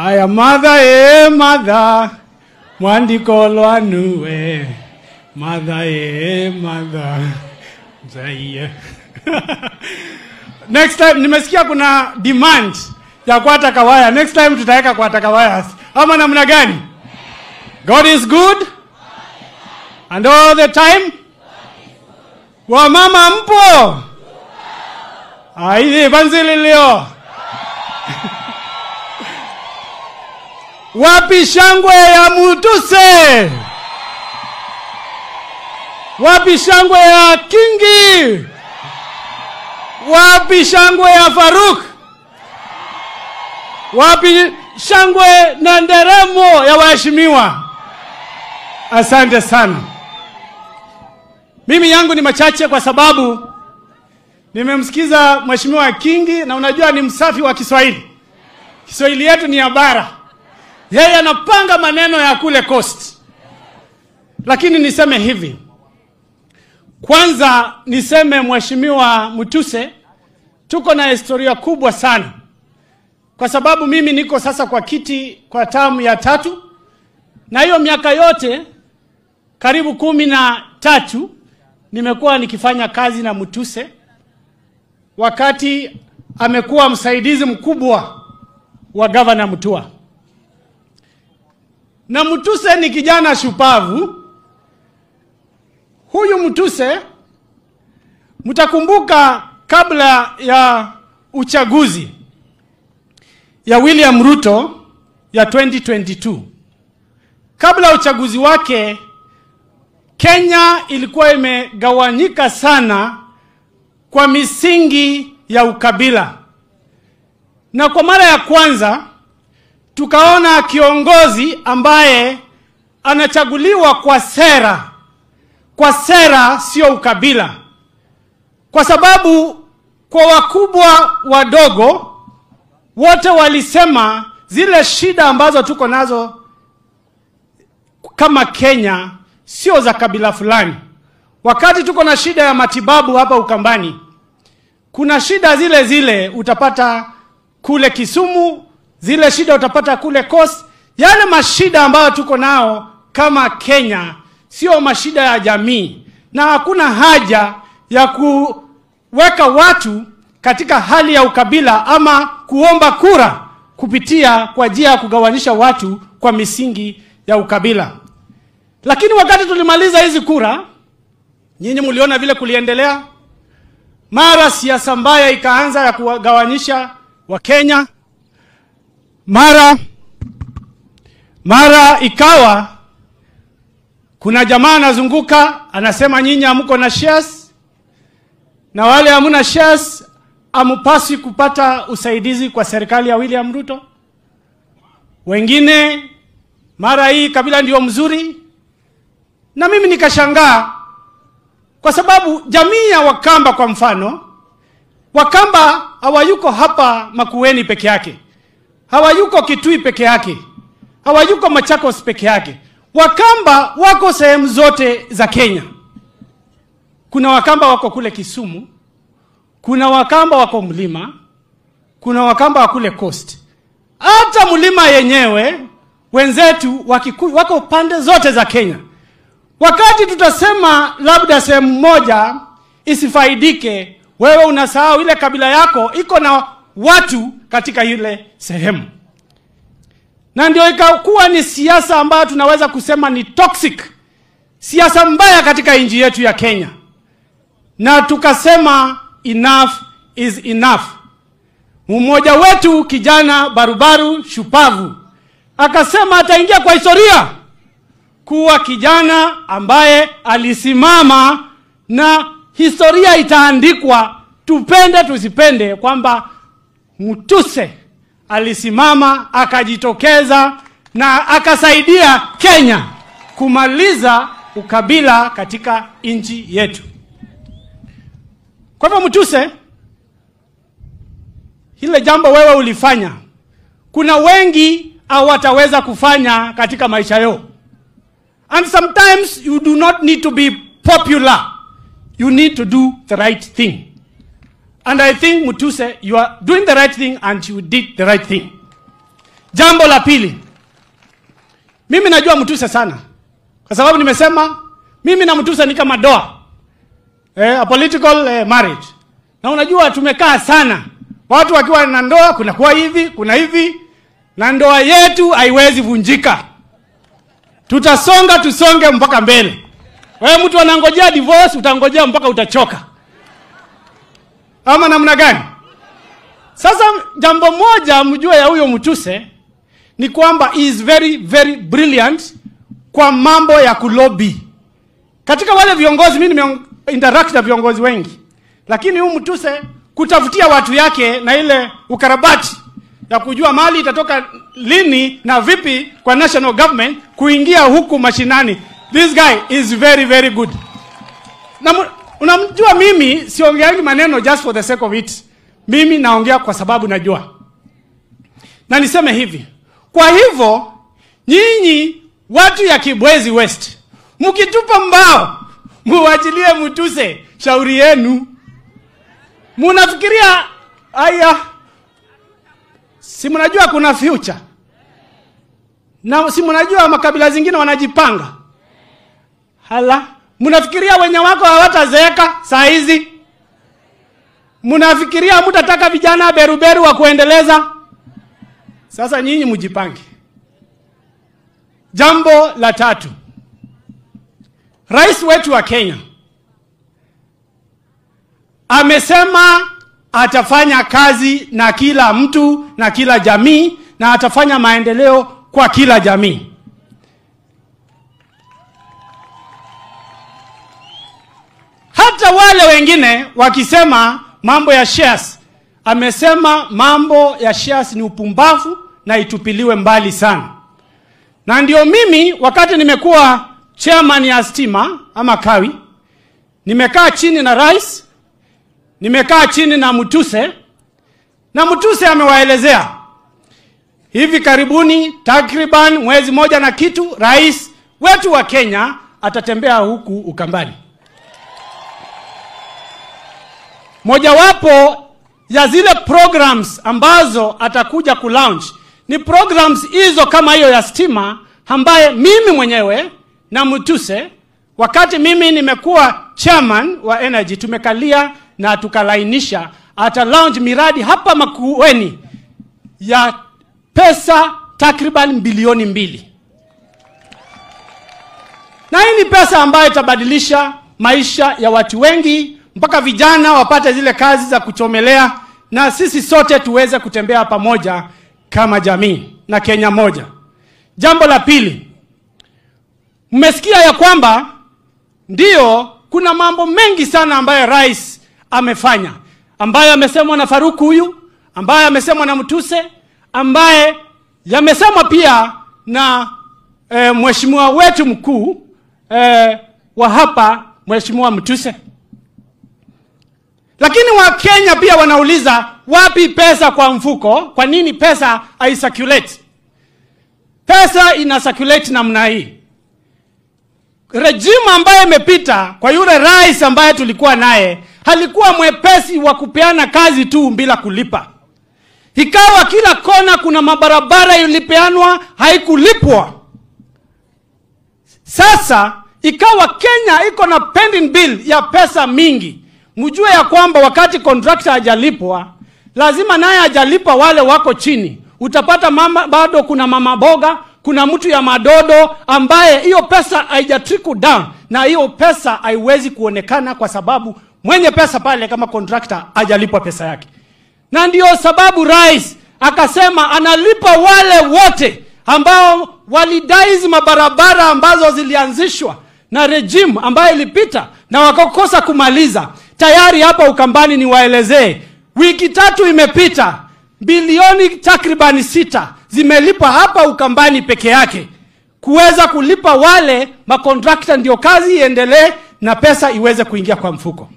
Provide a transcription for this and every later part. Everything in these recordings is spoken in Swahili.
Aya mother mother mwandiko lwanue mother mother Zaiye. Next time nimesikia kuna demand ya kuata kawaya. Next time tutaweka kuata kawaya. Ama namna gani? God is good and all the time. Wa mama mpo? Aidhi banzili leo. Wapi shangwe ya Mutuse? Wapi shangwe ya Kingi? Wapi shangwe ya Faruk? Wapi shangwe na nderemo ya waheshimiwa? Asante sana. Mimi yangu ni machache kwa sababu nimemsikiza mheshimiwa Kingi na unajua ni msafi wa Kiswahili. Kiswahili yetu ni ya bara. Yeye anapanga maneno ya kule coast. Lakini niseme hivi. Kwanza niseme mheshimiwa Mutuse, tuko na historia kubwa sana. Kwa sababu mimi niko sasa kwa kiti kwa tamu ya 3. Na hiyo miaka yote karibu 13 nimekuwa nikifanya kazi na Mutuse. Wakati amekuwa msaidizi mkubwa wa Governor Mutua. Na Mutuse ni kijana shupavu. Huyu Mutuse, mtakumbuka kabla ya uchaguzi ya William Ruto ya 2022. Kabla ya uchaguzi wake, Kenya ilikuwa imegawanyika sana kwa misingi ya ukabila. Na kwa mara ya kwanza, tukaona kiongozi ambaye anachaguliwa kwa sera. Kwa sera sio ukabila. Kwa sababu kwa wakubwa wadogo wote walisema zile shida ambazo tuko nazo kama Kenya sio za kabila fulani. Wakati tuko na shida ya matibabu hapa Ukambani, kuna shida zile zile utapata kule Kisumu, zile shida utapata kule Coast. Yale mashida ambayo tuko nao kama Kenya sio mashida ya jamii, na hakuna haja ya kuweka watu katika hali ya ukabila ama kuomba kura kupitia kwa njia ya kugawanisha watu kwa misingi ya ukabila. Lakini wakati tulimaliza hizi kura, nyinyi mliona vile kuliendelea. Mara siasa mbaya ikaanza ya kugawanisha wa Kenya. Mara ikawa kuna jamaa anazunguka anasema nyinyi hamko na shares, na wale hamuna shares amupasi kupata usaidizi kwa serikali ya William Ruto. Wengine mara hii kabila ndio mzuri. Na mimi nikashangaa kwa sababu jamii ya Wakamba kwa mfano, Wakamba hawayuko hapa Makueni peke yake, hawayuko Kitui peke yake, hawayuko Machakos peke yake. Wakamba wako sehemu zote za Kenya. Kuna Wakamba wako kule Kisumu, kuna Wakamba wako Mlima, kuna Wakamba wako kule Coast. Hata Mlima yenyewe wenzetu wako pande zote za Kenya. Wakati tutasema labda sehemu moja isifaidike, wewe unasahau ile kabila yako iko na watu katika ile sehemu. Na ndio ikakuwa ni siasa ambayo tunaweza kusema ni toxic. Siasa mbaya katika nchi yetu ya Kenya. Na tukasema enough is enough. Mmoja wetu kijana barubaru shupavu akasema ataingia kwa historia kuwa kijana ambaye alisimama, na historia itaandikwa tupende tusipende kwamba Mutuse alisimama, akajitokeza na akasaidia Kenya kumaliza ukabila katika nchi yetu. Kwa hivyo Mutuse, hile jambo wewe ulifanya, kuna wengi hawataweza kufanya katika maisha yao. And sometimes you do not need to be popular. You need to do the right thing. And I think Mutuse, you are doing the right thing and you did the right thing. Jambo la pili, mimi najua Mutuse sana, kwa sababu nimesema mimi na Mutuse ni kama doa, a political marriage. Na unajua tumekaa sana, watu wakiwa na ndoa kunakuwa hivi, kuna hivi, na ndoa yetu haiwezi vunjika. Tutasonga tusonge mpaka mbele. Wewe mtu anangojea divorce, utangojea mpaka utachoka. Ama namna gani? Sasa jambo moja mjue ya huyo Mutuse ni kwamba he is very very brilliant kwa mambo ya kulobi. Katika wale viongozi, mimi nimeinteract na viongozi wengi, lakini huyu Mutuse kutafutia watu yake na ile ukarabati ya kujua mali itatoka lini na vipi kwa national government kuingia huku mashinani, this guy is very very good. Na unamjua mimi siongeangi maneno just for the sake of it. Mimi naongea kwa sababu najua. Na niseme hivi, kwa hivyo nyinyi watu ya Kibwezi West, mkitupa mbao muachilie Mutuse, shauri yenu. Munafikiria aya, si mnajua kuna future? Na si mnajua makabila zingine wanajipanga? Hala, mnafikiria wenye wako hawatazeeka saa hizi? Mnafikiria mtataka vijana beruberu wa kuendeleza? Sasa nyinyi mjipange. Jambo la tatu, Rais wetu wa Kenya amesema atafanya kazi na kila mtu na kila jamii, na atafanya maendeleo kwa kila jamii. Hata wale wengine wakisema mambo ya shares, amesema mambo ya shares ni upumbavu na itupiliwe mbali sana. Na ndio mimi wakati nimekuwa chairman ya Stima ama Kawi, nimekaa chini na rais, nimekaa chini na Mutuse, na Mutuse amewaelezea hivi karibuni, takriban mwezi moja na kitu, rais wetu wa Kenya atatembea huku Ukambani. Mojawapo ya zile programs ambazo atakuja kulaunch ni programs hizo kama hiyo ya Stima, ambaye mimi mwenyewe na Mutuse, wakati mimi nimekuwa chairman wa energy, tumekalia na tukalainisha ata launch miradi hapa Makueni ya pesa takriban bilioni 2. Na hii ni pesa ambayo itabadilisha maisha ya watu wengi, mpaka vijana wapate zile kazi za kuchomelea, na sisi sote tuweze kutembea pamoja kama jamii na Kenya moja. Jambo la pili, mmesikia ya kwamba ndio kuna mambo mengi sana ambayo rais amefanya, ambayo amesemwa na Faruku huyu, ambayo amesemwa na Mutuse, ambaye yamesemwa pia na mheshimiwa wetu mkuu wa hapa, mheshimiwa Mutuse. Lakini wa Kenya pia wanauliza, wapi pesa kwa mfuko? Kwa nini pesa haicirculate? Pesa ina circulate namna hii. Regime ambaye imepita kwa yule rais ambaye tulikuwa naye, halikuwa mwepesi wa kupeana kazi tu bila kulipa. Ikawa kila kona kuna mabarabara ilipeanwa haikulipwa. Sasa ikawa Kenya iko na pending bill ya pesa mingi. Mjue ya kwamba wakati contractor hajalipwa, lazima naye hajalipa wale wako chini. Utapata bado kuna mama boga, kuna mtu ya madodo ambaye hiyo pesa haijatrickle down, na hiyo pesa haiwezi kuonekana kwa sababu mwenye pesa pale kama contractor hajalipwa pesa yake. Na ndio sababu rais akasema analipa wale wote ambao walidai hizo mabarabara ambazo zilianzishwa na regime ambayo ilipita na wakakosa kumaliza. Tayari hapa Ukambani ni waelezee, wiki 3 imepita, bilioni takriban 6 zimelipwa hapa Ukambani peke yake, kuweza kulipa wale makontrakta, ndio kazi iendelee na pesa iweze kuingia kwa mfuko.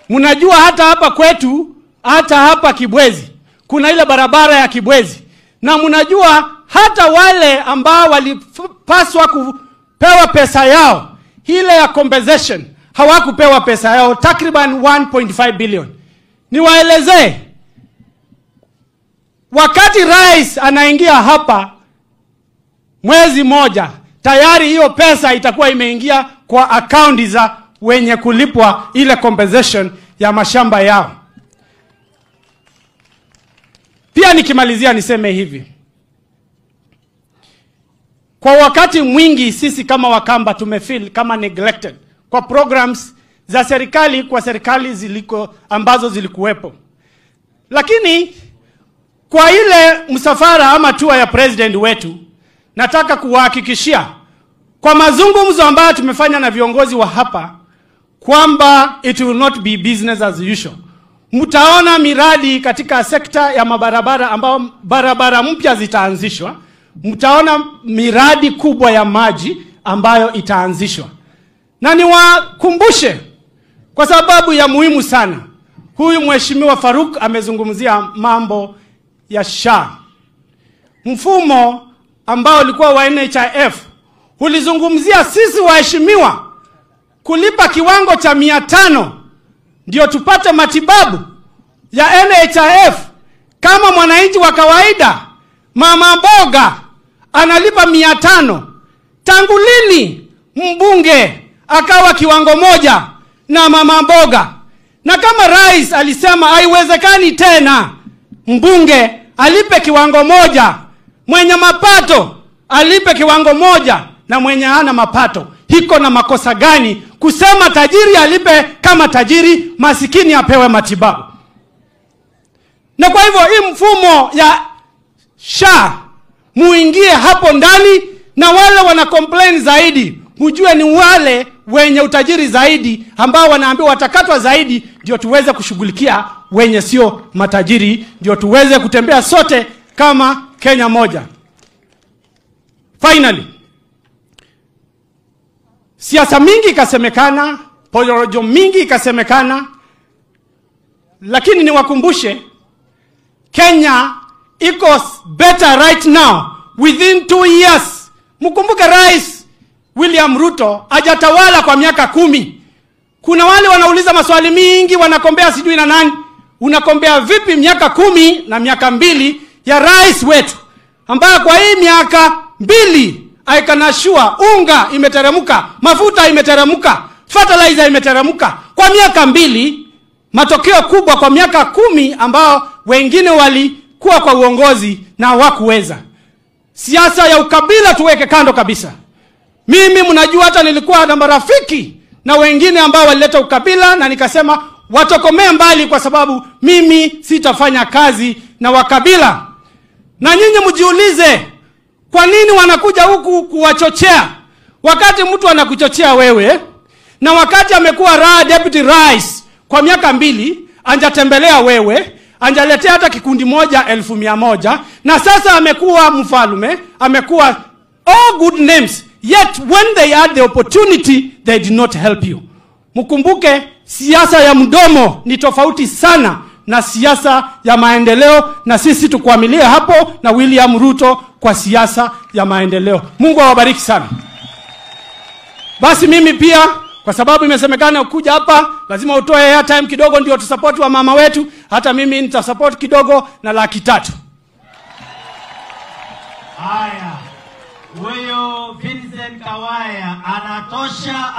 Mnajua hata hapa kwetu, hata hapa Kibwezi, kuna ile barabara ya Kibwezi, na mnajua hata wale ambao walipaswa kupewa pesa yao, ile ya compensation, hawakupewa pesa yao, takriban 1.5 billion. Niwaelezee, wakati rais anaingia hapa mwezi moja, tayari hiyo pesa itakuwa imeingia kwa akaunti za wenye kulipwa ile compensation ya mashamba yao. Pia nikimalizia niseme hivi. Kwa wakati mwingi sisi kama Wakamba tumefeel kama neglected kwa programs za serikali, kwa serikali ambazo zilikuwepo. Lakini kwa ile msafara ama tour ya president wetu, nataka kuwahakikishia kwa mazungumzo ambayo tumefanya na viongozi wa hapa kwamba it will not be business as usual. Mtaona miradi katika sekta ya mabarabara ambao barabara mpya zitaanzishwa. Mtaona miradi kubwa ya maji ambayo itaanzishwa. Na niwakumbushe kwa sababu ya muhimu sana. Huyu Mheshimiwa Faruk amezungumzia mambo ya SHA. Mfumo ambao ulikuwa wa NHIF ulizungumzia sisi waheshimiwa kulipa kiwango cha 500 ndio tupate matibabu ya NHIF. Kama mwananchi wa kawaida, mama mboga analipa 500. Tangu lini mbunge akawa kiwango moja na mama mboga? Na kama rais alisema haiwezekani tena mbunge alipe kiwango moja, mwenye mapato alipe kiwango moja na mwenye hana mapato, hiko na makosa gani kusema tajiri alipe kama tajiri, masikini apewe matibabu? Na kwa hivyo hii mfumo ya SHA muingie hapo ndani, na wale wana complain zaidi mjue ni wale wenye utajiri zaidi ambao wanaambiwa watakatwa zaidi, ndio tuweze kushughulikia wenye sio matajiri, ndio tuweze kutembea sote kama Kenya moja. Finally, siasa mingi ikasemekana, porojo mingi ikasemekana, lakini niwakumbushe Kenya iko better right now within 2 years. Mkumbuke Rais William Ruto hajatawala kwa miaka 10. Kuna wale wanauliza maswali mingi, wanakombea sijui na nani. Unakombea vipi miaka 10 na miaka 2 ya rais wetu ambaye kwa hii miaka 2 aikanashua unga imeteremka, mafuta imeteremka, fertilizer imeteremka kwa miaka 2, matokeo kubwa kwa miaka 10 ambao wengine walikuwa kwa uongozi na hawakuweza. Siasa ya ukabila tuweke kando kabisa. Mimi mnajua hata nilikuwa na marafiki na wengine ambao walileta ukabila, na nikasema watokomee mbali kwa sababu mimi sitafanya kazi na wakabila. Na nyinyi mjiulize, kwa nini wanakuja huku kuwachochea? Wakati mtu anakuchochea wewe, na wakati amekuwa deputy rais kwa miaka 2, anjatembelea wewe, anjaletea hata kikundi moja 1,100, na sasa amekuwa mfalme, amekuwa all good names, yet when they had the opportunity they did not help you. Mkumbuke siasa ya mdomo ni tofauti sana na siasa ya maendeleo, na sisi tukuamilie hapo na William Ruto kwa siasa ya maendeleo. Mungu awabariki sana. Basi mimi pia kwa sababu imesemekana kuja hapa lazima utoe airtime kidogo ndio tusupport wa mama wetu, hata mimi nitasupport kidogo na 300,000. Haya. Huyo Vincent Kawaya anatosha.